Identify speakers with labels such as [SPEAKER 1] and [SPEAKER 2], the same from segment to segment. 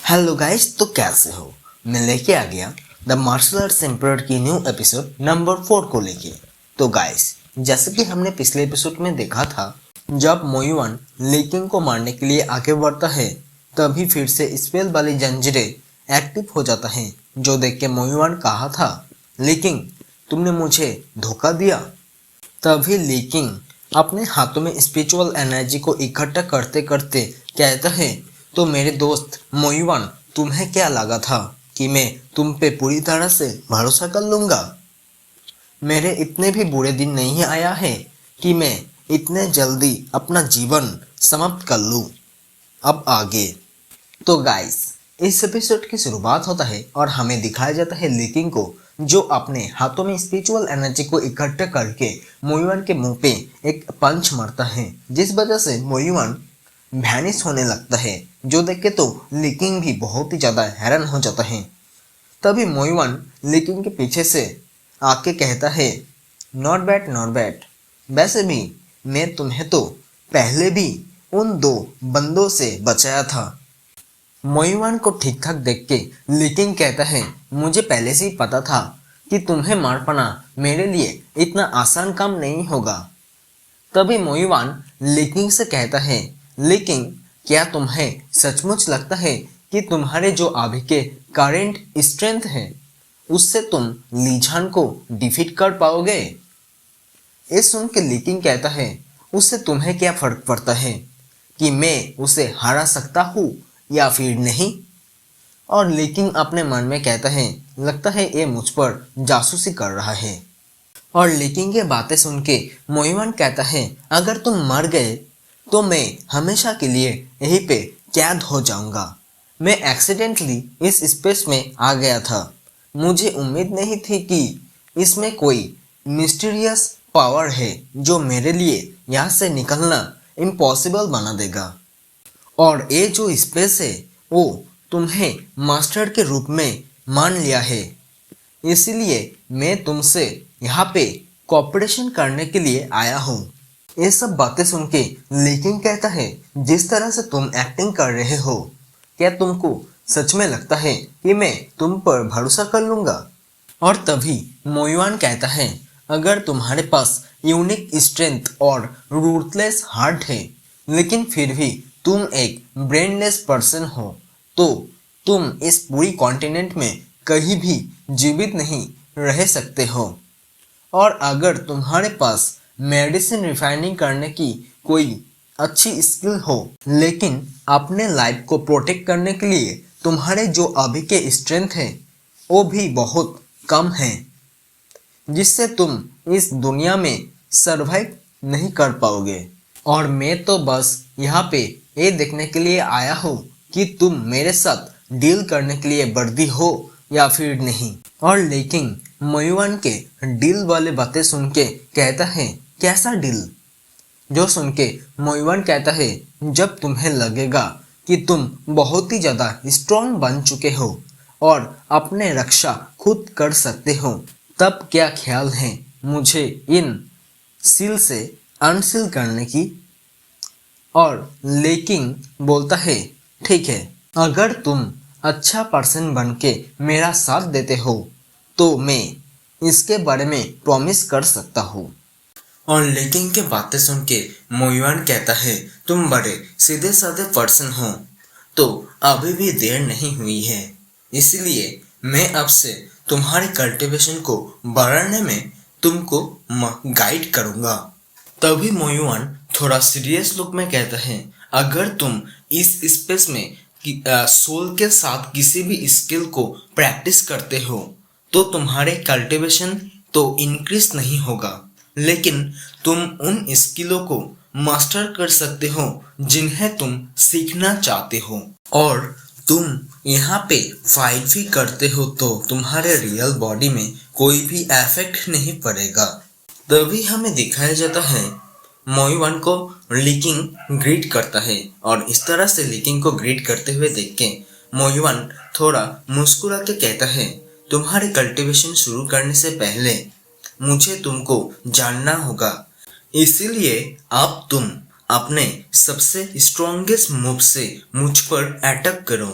[SPEAKER 1] Hello guys, तो कैसे हो। मैं लेके आ गया द मार्शल आर्ट्स एम्परर की न्यू एपिसोड नंबर 4 को लेके। तो गाइस, जैसे कि हमने पिछले एपिसोड में देखा था, जब मोयुआन ली को मारने के लिए आगे बढ़ता है तभी फिर से स्पेल वाली जंजीरें एक्टिव हो जाता है, जो देख के मोयुआन कहा था, ली तुमने मुझे धोखा दिया। तभी ली अपने हाथों में स्पिरिचुअल एनर्जी को इकट्ठा करते करते कहता है, तो मेरे दोस्त मोयुआन, तुम्हें क्या लगा था कि मैं तुम पे पूरी तरह से भरोसा कर लूंगा। मेरे इतने भी बुरे दिन नहीं आया है कि मैं इतने जल्दी अपना जीवन समाप्त कर लूं। अब आगे। तो गाइस, इस एपिसोड की शुरुआत होता है और हमें दिखाया जाता है ली को, जो अपने हाथों में स्पिरिचुअल एनर्जी को इकट्ठा करके मोयुआन के मुंह पे एक पंच मारता है, जिस वजह से मोयुआन वैनिश होने लगता है। जो देख के तो ली भी बहुत ही ज़्यादा हैरान हो जाता है। तभी मोयुआन ली के पीछे से आके कहता है, नॉट बैड नॉट बैड, वैसे भी मैं तुम्हें तो पहले भी उन दो बंदों से बचाया था। मोयुआन को ठीक ठाक देख के ली कहता है, मुझे पहले से ही पता था कि तुम्हें मार पाना मेरे लिए इतना आसान काम नहीं होगा। तभी मोयुआन ली से कहता है, लेकिन क्या तुम्हें सचमुच लगता है कि तुम्हारे जो अभी के करेंट स्ट्रेंथ है उससे तुम लीजान को डिफीट कर पाओगे। ये सुन के ली कहता है, उससे तुम्हें क्या फर्क पड़ता है कि मैं उसे हरा सकता हूँ या फिर नहीं। और ली अपने मन में कहता है, लगता है ये मुझ पर जासूसी कर रहा है। और ली की बातें सुन के मोयुआन कहता है, अगर तुम मर गए तो मैं हमेशा के लिए यहीं पे कैद हो जाऊंगा। मैं एक्सीडेंटली इस स्पेस में आ गया था। मुझे उम्मीद नहीं थी कि इसमें कोई मिस्टीरियस पावर है जो मेरे लिए यहाँ से निकलना इम्पॉसिबल बना देगा। और ये जो स्पेस है वो तुम्हें मास्टर के रूप में मान लिया है, इसलिए मैं तुमसे यहाँ पे कोऑपरेशन करने के लिए आया हूँ। ये सब बातें सुन के ली कहता है, जिस तरह से तुम एक्टिंग कर रहे हो, क्या तुमको सच में लगता है कि मैं तुम पर भरोसा कर लूंगा। और तभी मोयुआन कहता है, अगर तुम्हारे पास यूनिक स्ट्रेंथ और रूथलेस हार्ट है लेकिन फिर भी तुम एक ब्रेनलेस पर्सन हो, तो तुम इस पूरी कॉन्टिनेंट में कहीं भी जीवित नहीं रह सकते हो। और अगर तुम्हारे पास मेडिसिन रिफाइनिंग करने की कोई अच्छी स्किल हो, लेकिन अपने लाइफ को प्रोटेक्ट करने के लिए तुम्हारे जो अभी के स्ट्रेंथ है वो भी बहुत कम है, जिससे तुम इस दुनिया में सरवाइव नहीं कर पाओगे। और मैं तो बस यहाँ पे ये देखने के लिए आया हूँ कि तुम मेरे साथ डील करने के लिए वर्दी हो या फिर नहीं। और लेकिन मोयुआन के डील वाले बातें सुन के कहता है, कैसा डील। जो सुन के मोयुआन कहता है, जब तुम्हें लगेगा कि तुम बहुत ही ज़्यादा स्ट्रॉन्ग बन चुके हो और अपने रक्षा खुद कर सकते हो, तब क्या ख्याल है मुझे इन सील से अनसील करने की। और लेकिन बोलता है, ठीक है, अगर तुम अच्छा पर्सन बन के मेरा साथ देते हो तो मैं इसके बारे में प्रॉमिस कर सकता हूँ। और लेकिन के बातें सुन के मोयुआन कहता है, तुम बड़े सीधे साधे पर्सन हो, तो अभी भी देर नहीं हुई है, इसलिए मैं आपसे तुम्हारे कल्टीवेशन को बढ़ाने में तुमको गाइड करूँगा। तभी मोयुआन थोड़ा सीरियस लुक में कहता है, अगर तुम इस स्पेस में सोल के साथ किसी भी स्किल को प्रैक्टिस करते हो तो तुम्हारे कल्टीवेशन तो इंक्रीज नहीं होगा, लेकिन तुम उन स्किलों को मास्टर कर सकते हो जिन्हें तुम सीखना चाहते हो। और तुम यहाँ पे फाइट भी करते हो तो तुम्हारे रियल बॉडी में कोई भी इफेक्ट नहीं पड़ेगा। तभी हमें दिखाया जाता है मोयुआन को ली ग्रीट करता है, और इस तरह से ली को ग्रीट करते हुए देख के मोयुआन थोड़ा मुस्कुरा के कहता है, तुम्हारे कल्टीवेशन शुरू करने से पहले मुझे तुमको जानना होगा, इसीलिए अब तुम अपने सबसे स्ट्रॉन्गेस्ट मूव से मुझ पर अटैक करो।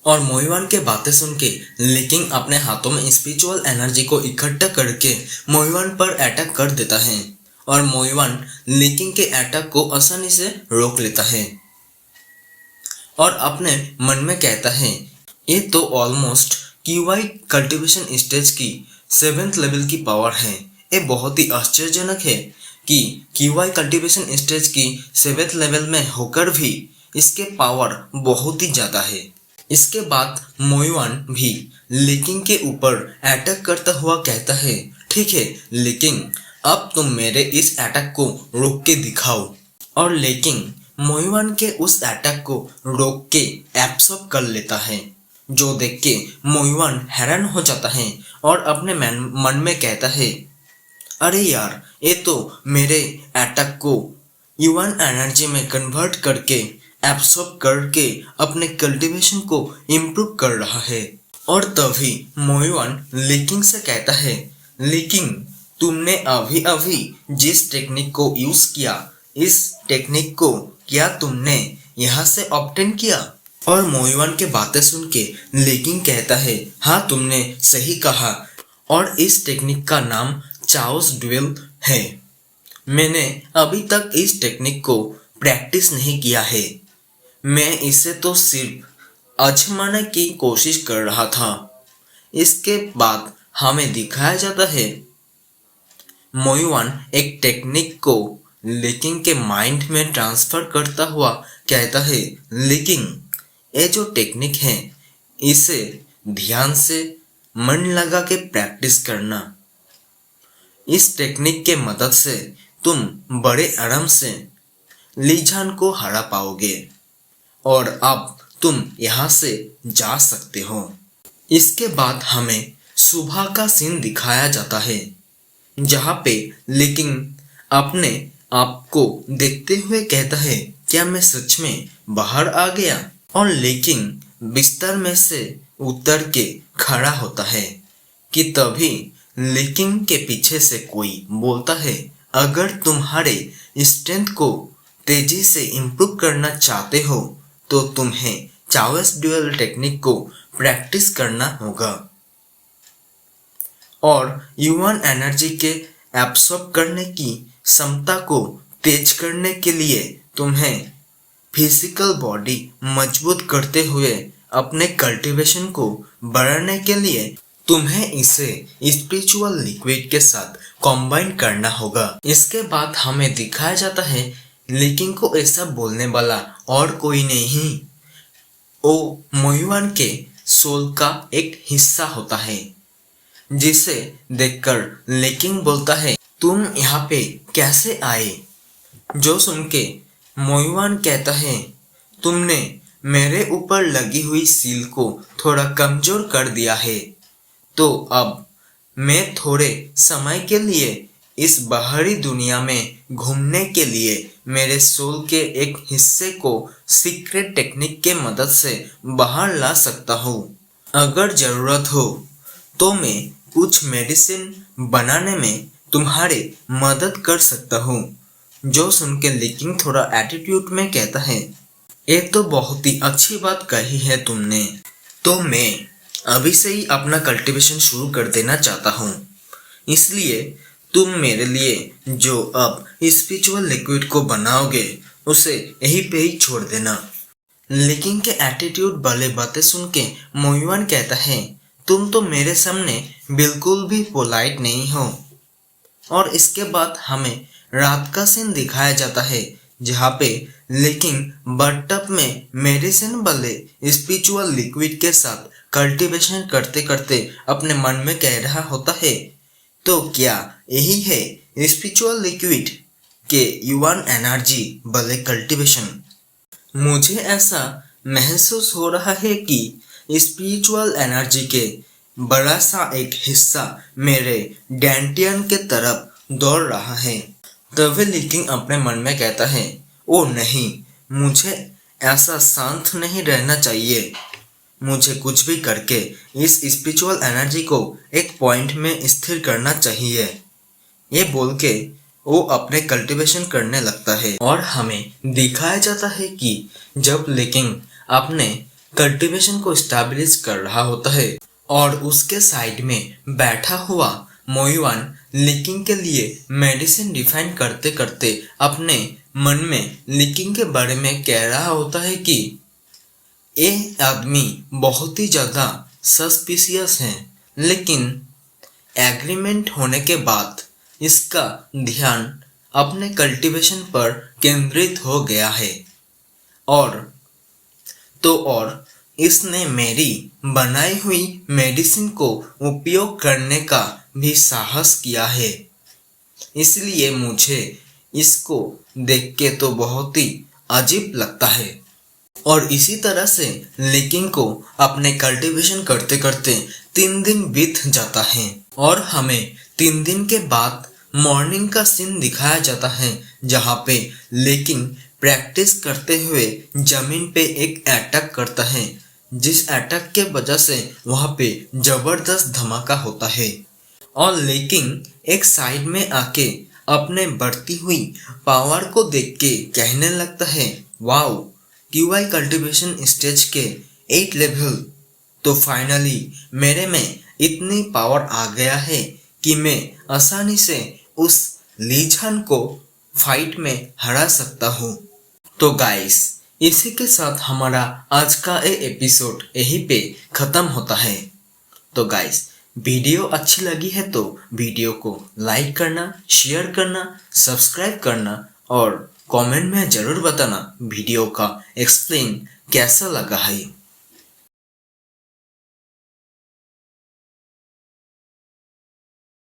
[SPEAKER 1] और मोइवान के बातें सुन के लिकिंग अपने हाथों में स्पिरिचुअल एनर्जी को इकट्ठा करके मोइवान पर अटैक कर देता है और मोइवान लिकिंग के अटैक को आसानी से रोक लेता है और अपने मन में कहता है, ये तो ऑलमोस्ट क्यूआई कल्टीवेशन स्टेज की 7th लेवल की पावर है। ये बहुत ही आश्चर्यजनक है कि क्यूआई कल्टीवेशन स्टेज की 7th लेवल में होकर भी इसके पावर बहुत ही ज़्यादा है। इसके बाद मोइवान भी लिकिंग के ऊपर अटैक करता हुआ कहता है, ठीक है लिकिंग, अब तुम मेरे इस अटैक को रोक के दिखाओ। और लिकिंग मोइवान के उस अटैक को रोक के एब्सॉर्ब कर लेता है, जो देख के मोइवान हैरान हो जाता है और अपने मन में कहता है, अरे यार, ये तो मेरे अटैक को युवान एनर्जी में कन्वर्ट करके एब्सॉर्ब करके अपने कल्टीवेशन को इम्प्रूव कर रहा है। और तभी मोइवान लिकिंग से कहता है, लिकिंग, तुमने अभी अभी जिस टेक्निक को यूज किया, इस टेक्निक को क्या तुमने यहाँ से ऑब्टेन किया? और मोइवान के बातें सुन के लिकिंग कहता है, हाँ तुमने सही कहा, और इस टेक्निक का नाम चाओस ड्यूल है। मैंने अभी तक इस टेक्निक को प्रैक्टिस नहीं किया है, मैं इसे तो सिर्फ आजमाने की कोशिश कर रहा था। इसके बाद हमें दिखाया जाता है मोइवान एक टेक्निक को लिकिंग के माइंड में ट्रांसफर करता हुआ कहता है, लिकिंग, ये जो टेक्निक है इसे ध्यान से मन लगा के प्रैक्टिस करना। इस टेक्निक के मदद से तुम बड़े आराम से लीजान को हरा पाओगे और अब तुम यहाँ से जा सकते हो। इसके बाद हमें सुबह का सीन दिखाया जाता है, जहाँ पे लिकिंग अपने आप को देखते हुए कहता है, क्या मैं सच में बाहर आ गया? और लिकिंग बिस्तर में से उतर के खड़ा होता है कि तभी लिकिंग के पीछे से कोई बोलता है, अगर तुम्हारे स्ट्रेंथ को तेजी से इम्प्रूव करना चाहते हो तो तुम्हें चाओस ड्यूल टेक्निक को प्रैक्टिस करना होगा और युवान एनर्जी के एब्सॉर्ब करने की क्षमता को तेज करने के लिए तुम्हें फिजिकल बॉडी मजबूत करते हुए अपने कल्टीवेशन को बढ़ाने के लिए तुम्हें इसे स्पिरिचुअल लिक्विड के साथ कंबाइन करना होगा। इसके बाद हमें दिखाया जाता है लिकिंग को ऐसा बोलने वाला और कोई नहीं, वो मोइवान के सोल का एक हिस्सा होता है, जिसे देखकर लिकिंग बोलता है, तुम यहाँ पे कैसे आए? जो सुन के मोइवान कहता है, तुमने मेरे ऊपर लगी हुई सील को थोड़ा कमजोर कर दिया है, तो अब मैं थोड़े समय के लिए इस बाहरी दुनिया में घूमने के लिए मेरे सोल के एक हिस्से को सीक्रेट टेक्निक के मदद से बाहर ला सकता हूँ। अगर जरूरत हो तो मैं कुछ मेडिसिन बनाने में तुम्हारी मदद कर सकता हूँ। जो सुन के लिकिंग थोड़ा एटीट्यूड में कहता है, ये तो बहुत ही अच्छी बात कही है तुमने, तो मैं अभी से ही अपना कल्टीवेशन शुरू कर देना चाहता हूँ, इसलिए तुम मेरे लिए जो अब स्पिरिचुअल लिक्विड को बनाओगे उसे यहीं पे ही छोड़ देना। लिकिंग के एटीट्यूड वाले बातें सुन के मोइवान कहता है, तुम तो मेरे सामने बिल्कुल भी पोलाइट नहीं हो। और इसके बाद हमें रात का सीन दिखाया जाता है, जहाँ पे लिकिंग बर्टअप में मेडिसिन वाले स्पिरिचुअल लिक्विड के साथ कल्टीवेशन करते करते अपने मन में कह रहा होता है, तो क्या यही है स्पिरिचुअल लिक्विड के युवान एनर्जी वाले कल्टीवेशन? मुझे ऐसा महसूस हो रहा है कि स्पिरिचुअल एनर्जी के बड़ा सा एक हिस्सा मेरे डेंटियन के तरफ दौड़ रहा है। तभी लिकिंग अपने मन में कहता है, ओ नहीं, मुझे ऐसा शांत नहीं रहना चाहिए, मुझे कुछ भी करके इस स्पिरिचुअल एनर्जी को एक पॉइंट में स्थिर करना चाहिए। ये बोल के वो अपने कल्टीवेशन करने लगता है और हमें दिखाया जाता है कि जब लिकिंग अपने कल्टीवेशन को स्टैब्लिश कर रहा होता है और उसके साइड में बैठा हुआ मोयुआन लीकिंग के लिए मेडिसिन डिफाइन करते करते अपने मन में लीकिंग के बारे में कह रहा होता है कि ये आदमी बहुत ही ज़्यादा सस्पिशियस है, लेकिन एग्रीमेंट होने के बाद इसका ध्यान अपने कल्टीवेशन पर केंद्रित हो गया है और इसने मेरी बनाई हुई मेडिसिन को उपयोग करने का भी साहस किया है। इसलिए मुझे इसको देख के तो बहुत ही अजीब लगता है। और इसी तरह से लीकिंग को अपने कल्टीवेशन करते करते 3 दिन बीत जाता है और हमें 3 दिन के बाद मॉर्निंग का सीन दिखाया जाता है, जहाँ पे लीकिंग प्रैक्टिस करते हुए जमीन पे एक अटैक करता है, जिस अटैक के वजह से वहाँ पे जबरदस्त धमाका होता है और लीकिंग एक साइड में आके अपने बढ़ती हुई पावर को देख के कहने लगता है, वाओ, QI कल्टीवेशन स्टेज के 8 लेवल, तो फाइनली मेरे में इतनी पावर आ गया है कि मैं आसानी से उस लीझान को फाइट में हरा सकता हूँ। तो गाइस, इसी के साथ हमारा आज का ये एपिसोड यहीं पे ख़त्म होता है। तो गाइस, वीडियो अच्छी लगी है तो वीडियो को लाइक करना, शेयर करना, सब्सक्राइब करना और कमेंट में ज़रूर बताना वीडियो का एक्सप्लेन कैसा लगा है।